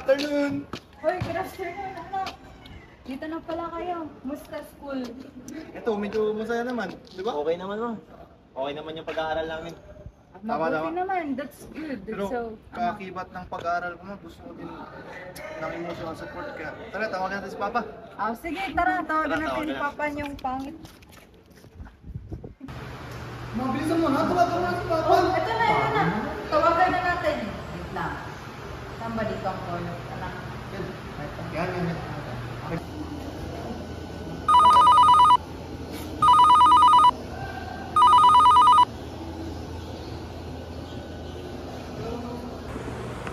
afternoon! Hoy, good afternoon, anak. Dito na pala kayo. Musta school? Ito, medyo masaya naman, di ba? Okay naman mo. Okay naman yung pag-aaral namin. Mabuti naman. That's good. Pero So, kakibat ng pag-aaral ko mo, gusto ko din ng emotional support. Kaya tara, tawagan natin si Papa. sige, tara. Tawagan Tara, natin tawagan ni Papa niyong pangit. Mabilisan mo na, tawagan na si Papa. Ito na. Tawagan na natin. Wait lang. Saan ba dito ang phone? Anak. Yan.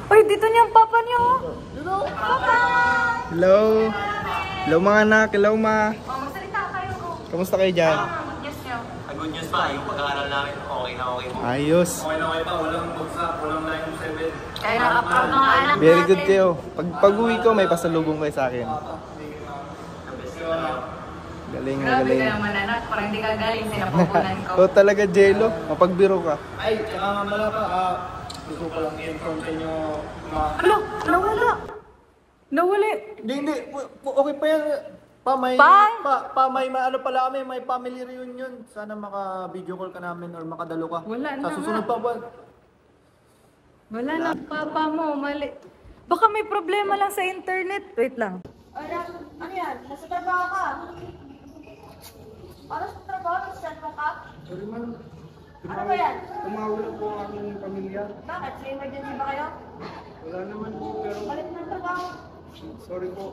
Uy, dito niya ang Papa niyo. Hello! Papa! Hello! Hello mga anak, hello ma. Magsalita kayo. Kamusta kayo dyan? Good news niyo. Ang good news pa, yung pag-aaral namin, okay na okay mo. Ayos. Okay na okay pa, walang bugsa, walang 927. Kaya na-approve mga anak Very good kayo. Pag-uwi ko, may pasalubong kayo sa akin. Galing, Grabe galing. ka naman anak. Parang hindi ka galing. Sinapupunan ko. O talaga, Jello. Mapagbiro ka. Ay, tsaka nga pala pa, gusto ko lang i-inform sa inyo, Ano? Nawala. Nawala. Hindi. Okay pa yan. May ano pala kami, may family reunion. Sana maka-video call ka namin or makadalo ka. Wala na Sa susunod pa buwan. Wala na. Papa mo, mali. Baka may problema lang sa internet. Wait lang. Ano yan? Nasa trabaho ka? Para sa trabaho, nasa cellphone ka? Sorry man. Ano ba yan? Tumawala po ang aking pamilya. Bakit? Sa emergency ba kayo? Wala naman po pero Balik ng trabaho. sorry po.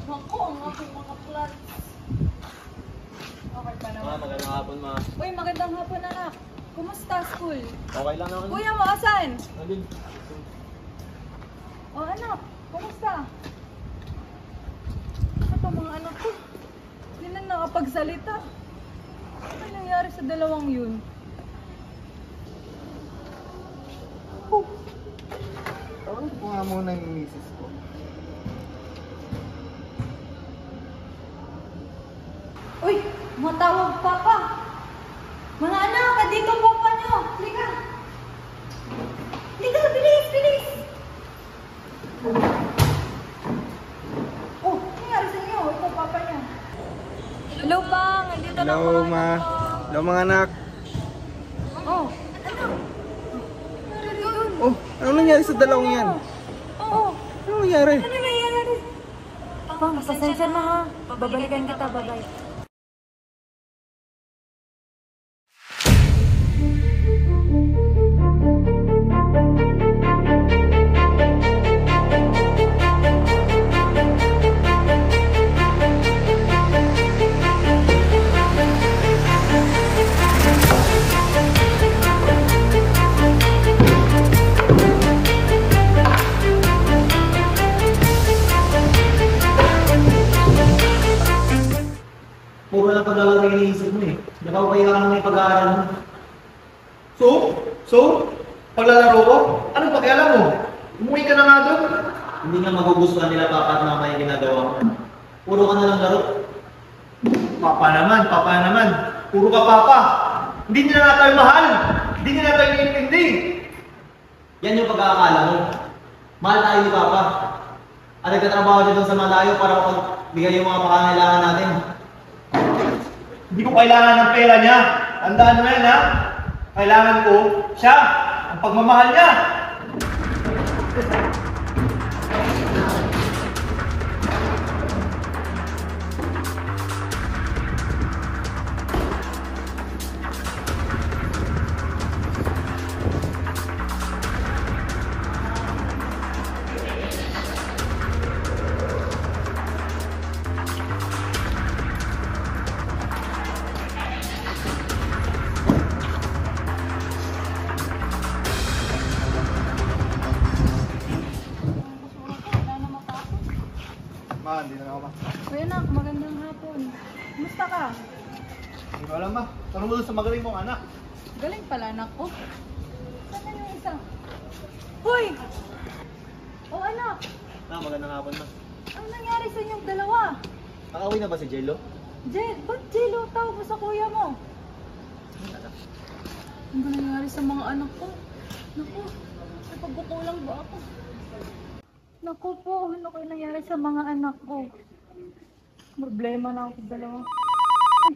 Naku, ang aking mga plans. Okay pa naman. magandang hapon ma. Uy, magandang hapon anak. Kumusta school? Okay lang naman. Kuya mo, asan? Alin? O anak, kumusta? Ano pa mga anak ko? Hindi na nakapagsalita. Ano nangyari sa dalawang yun? Tawag ko nga muna yung misis ko. Uy, matawag pa ka. Mga anak, dito po pa nyo. Halika. Halika, bilis, bilis. Oh, nangyari sa inyo? Ito, papa niya. Hello, Bang. Nandito na Hello mga ma. anak ko. Hello mga anak. Oh. Oh, ano nangyari sa dalawang yan? Oo. Ano nangyari? Ano nangyari? Bang, pasensya na ha. Babalikan kita, babay. Puro lang pag-aaral ang iniisip mo eh. Nakakaya ka lang may pag-aaral mo. So? Paglalaro ko? Anong pakialam mo? Umuwi ka na nga doon? Hindi nga magugustuhan nila papa at mama yung ginagawa mo. Puro ka na lang laro. Papa naman. Puro ka papa. Hindi nila na tayo mahal. Hindi nila tayo iniintindi. Yan yung pag-aakala mo. Mahal tayo ni papa. At nagtatrabaho siya doon sa malayo para mapagbigay yung mga pangangailangan natin. Hindi ko kailangan ng pera niya. Tandaan mo yan ha. Kailangan ko siya. Ang pagmamahal niya. magandang hapon. Kumusta ka? Hindi ko alam ma. Tanong mo dun sa magaling mong anak. Galing pala anak ko. Saan na yung isa? Hoy! Oh anak, Magandang hapon ma. ano nangyari sa inyong dalawa? Nakauwi na ba si Jello? Ba't Jello tawag mo sa kuya mo? Ano nangyari sa mga anak ko? Naku, napagkukulang ba ako? Naku po, ano kayo nangyari sa mga anak ko? Problema na ako dalawa. Ay,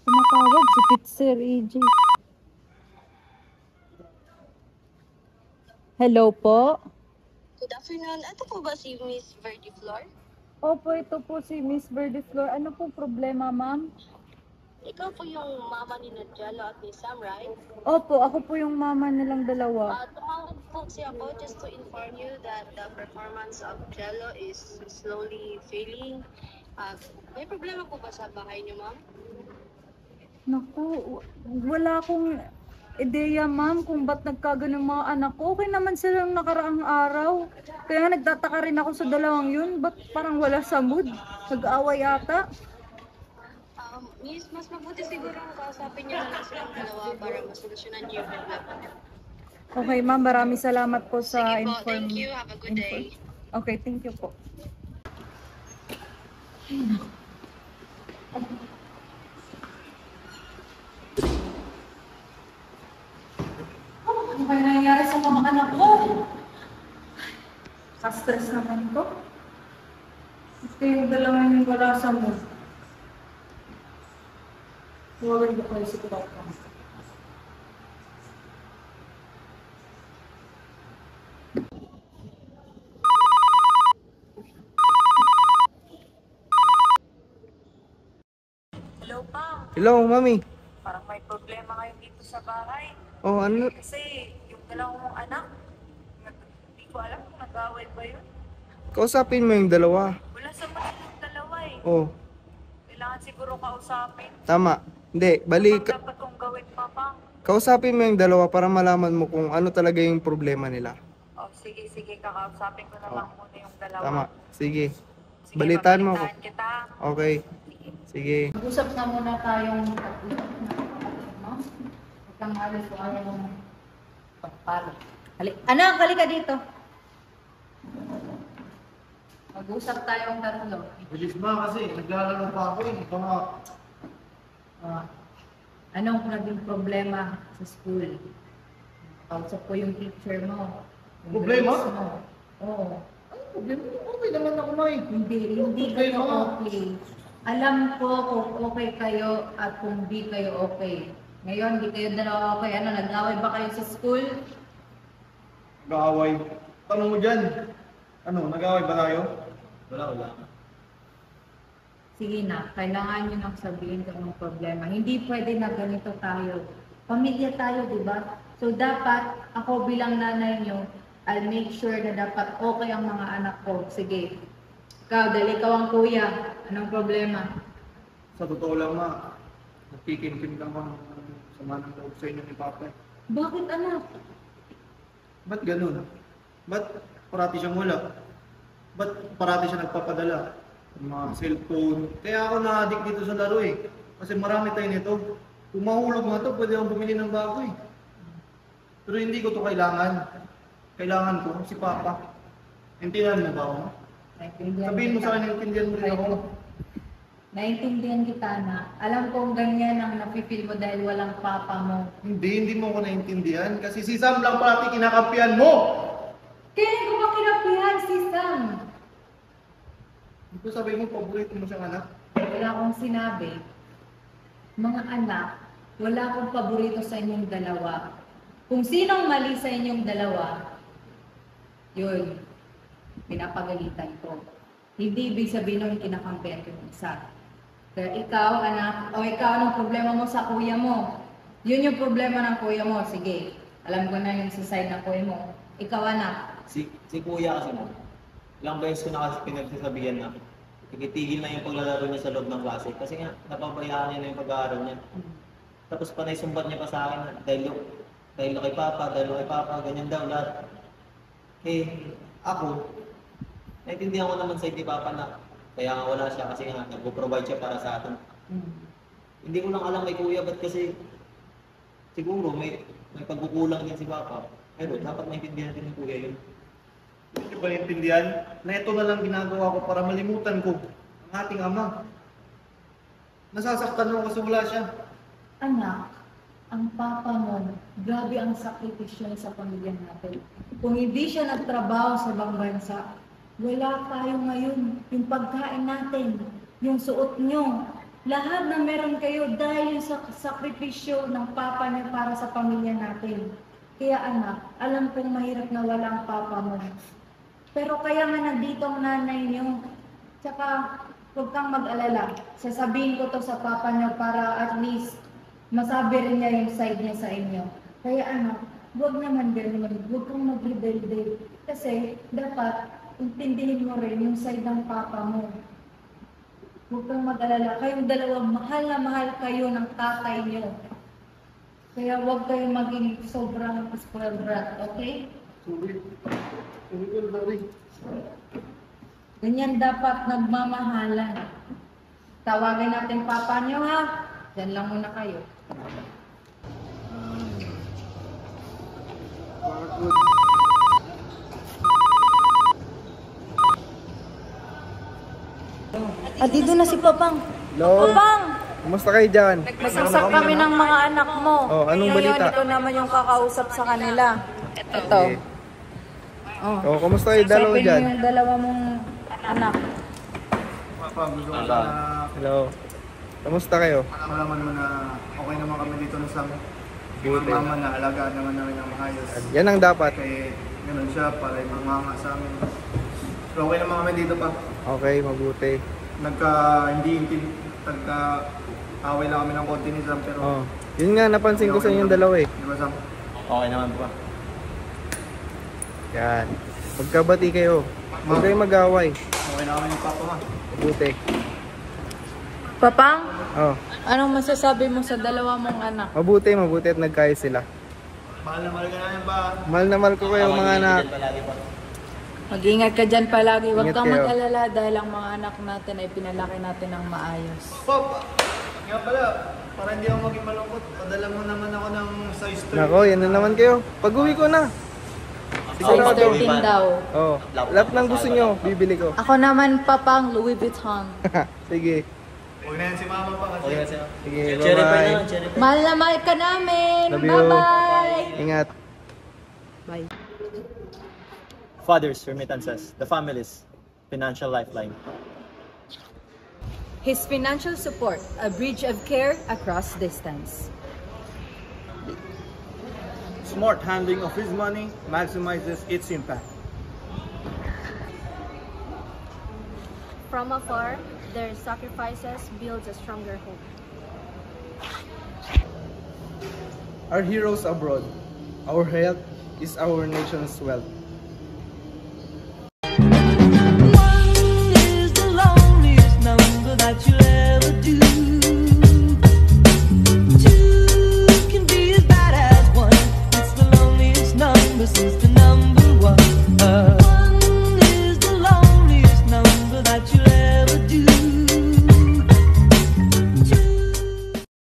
sumatawag si Pitzer AJ. Hello po? Good afternoon. Ito po ba si Miss Verdi Flor? Opo, ito po si Miss Verdiflor. Ano po problema, ma'am? Ikaw po yung mama ni Jello at ni Sam, right? Opo, ako po yung mama nilang dalawa. Tumawag po siya ako just to inform you that the performance of Jello is slowly failing. May problema po ba sa bahay niyo, ma'am? Naku, wala akong ideya, ma'am, kung ba't nagkaganon mga anak ko. Okay naman silang nakaraang araw. Kaya nagtataka rin ako sa dalawang yun. Ba't parang wala sa mood? Nag-aaway yata. Miss, mas mabuti siguro kausapin niyo na lang silang dalawa para masolusyonan niyo yung problema niyo. Okay, ma'am, maraming salamat po sa Sige po, thank you. Have a good day. Okay, thank you po. Ano kaya nangyayari sa mga anak ko? Ka-stress naman to. Ito yung dalawang yung wala sa mood. Huwag ko kayo si Papa. Hello, Pam. Hello, mami. Parang may problema ngayon dito sa bahay. Oh, ano? Kasi yung dalawang mong anak, hindi ko alam kung nag-away ba yun. Kausapin mo yung dalawa. Wala sa mga yung dalawa eh. Oh, Kailangan siguro kausapin. tama. Hindi, balik. Ano dapat kong gawin, Papa? Kausapin mo yung dalawa para malaman mo kung ano talaga yung problema nila. Oh, sige, kakausapin ko na lang muna yung dalawa. Tama. Sige. Sige, Balitaan mo ako. babalitaan kita. Okay. Sige. Mag-usap na muna tayong tatlo. No? Huwag kang alis kung ayaw mong pagpalo. Anak, halika dito. Mag-usap tayong tatlo. Bilis ma kasi naglalaro pa ako eh. Ito nga. Anong naging problema sa school? Kausap ko yung teacher mo. Yung Problema? grades mo. Oo. Ano problema? Okay naman ako na eh. Hindi kayo Problema? okay. Alam ko kung okay kayo at kung di kayo okay. Ngayon, di kayo dalawa okay. Ano, nag-away ba kayo sa school? Nag-aaway. Tanong mo dyan. Ano, nag-aaway ba tayo? Wala. Sige na, kailangan nyo nang sabihin kung anong problema. Hindi pwede na ganito tayo. Pamilya tayo, di ba? So dapat, ako bilang nanay nyo, I'll make sure na dapat okay ang mga anak ko. Sige. Ikaw, dahil ikaw ang kuya. Anong problema? Sa totoo lang ma, nagkikinkin lang ako ng sama ng loob sa inyo ni Papa. Bakit anak? Ba't ganun? Ba't parati siyang wala? Ba't parati siya nagpapadala? Ng mga cellphone. Kaya ako na-addict dito sa laro eh. Kasi marami tayo nito. Kung mahulog nga to, pwede akong bumili ng bago eh. Pero hindi ko to kailangan. Kailangan ko si Papa. Intindihan mo ba ako? Sabihin mo sa akin, intindihan mo rin ako. Naintindihan kita na. Alam kong ganyan ang napipil mo dahil walang papa mo. Hindi mo ko naintindihan. Kasi si Sam lang parati kinakampihan mo! Kailan ko ba kinapihan si Sam? Ito sabi mo, paborito mo siyang anak. Wala akong sinabi. Mga anak, wala akong paborito sa inyong dalawa. Kung sinong mali sa inyong dalawa, yun, pinapagalitan ko. Hindi ibig sabihin nung kinakampihan ko yung isa. Pero ikaw, anak, o ikaw, anong problema mo sa kuya mo? Yun yung problema ng kuya mo. Sige, alam ko na yung sa side ng kuya mo. Ikaw, anak. Si kuya kasi mo. Ilang beses ko na kasi pinagsasabihan na tigitigil na yung paglalaro niya sa loob ng klase. Kasi nga, napabayaan niya na yung pag-aaral niya. Tapos panay sumbat niya pa sa akin dahil kay Papa, ganyan daw lahat. Eh, ako, naintindihan ko naman sa ni Papa na Kaya nga wala siya kasi nga nag-provide siya para sa atin. Hindi ko lang alam kay kuya ba't kasi siguro may pagkukulang din si Papa. Pero dapat maintindihan din ni kuya yun. Hindi ba naintindihan na ito na lang ginagawa ko para malimutan ko ang ating ama? Nasasaktan mo kasi wala siya. Anak, ang papa mo, grabe ang sakripisyo niya sa pamilya natin. Kung hindi siya nagtrabaho sa ibang bansa, wala tayo ngayon. Yung pagkain natin, yung suot nyo, lahat na meron kayo dahil sa sakripisyo ng papa niya para sa pamilya natin. Kaya anak, alam kong mahirap na wala ang papa mo. Pero kaya nga nandito ang nanay niyo. Tsaka, huwag kang mag-alala. Sasabihin ko to sa papa niyo para at least masabi rin niya yung side niya sa inyo. Kaya anak, huwag naman ganun. Huwag kang mag-rebelde. Kasi dapat intindihin mo rin yung side ng papa mo. Huwag kang mag-alala. Kayong dalawa, mahal na mahal kayo ng tatay niyo. Kaya huwag kayong maging sobrang spoiled brat, okay? Sorry. Ganyan dapat nagmamahalan. Tawagin natin papa niyo ha. Diyan lang muna kayo. Dito na si Papang. Hello? Papang! Kumusta kayo dyan? Masaksak kami ng mga anak mo. Oh, anong balita? Ito naman yung kakausap sa kanila. Ito. Okay. Oh, kumusta kayo dalawa Usapin mo dyan? yung dalawa mong anak. Papa, gusto ko na Hello? Kumusta kayo? malaman mo na okay naman kami dito na Sam. Buti. Ang mama na alagaan naman namin ng maayos. Yan ang dapat. Kaya ganun siya para ibang mama sa amin. Pero okay naman kami dito pa. Okay, mabuti. Away lang kami ng konti ni Sam pero Oh. Yun nga, napansin ko sa inyong dalawa eh. di ba Sam? Okay naman pa. Yan. Magkabati kayo. Huwag kayong mag-away. Okay na kami ng papa ma. Mabuti. Papang, Oh. anong masasabi mo sa dalawa mong anak? Mabuti at nagkayos sila. Mahal na mahal ka namin ba? Mahal na mahal ko kayo mga anak. Palagi pa. Mag-ingat ka dyan palagi. Huwag Ingat kang kayo. mag-alala dahil ang mga anak natin ay pinalaki natin ng maayos. Papa! Nga pala, para hindi ako maging malungkot, padala mo naman ako ng size 30. Nako, yan na naman kayo. Pag-uwi ko na. Size Sigurado. 13 daw. Oh. Lahat ng gusto nyo, bibili ko. Ako naman, Papang, Louis Vuitton. Sige. Huwag na yan si mama pa kasi. Okay na siya. Sige, Cherry pie bye-bye. na, cherry pie. Mahal na mahal ka namin. Love you. Bye-bye. Ingat. Bye. Fathers, remittances, the family's financial lifeline. His financial support, a bridge of care across distance. Smart handling of his money maximizes its impact. From afar, their sacrifices builds a stronger hope. Our heroes abroad. Our health is our nation's wealth.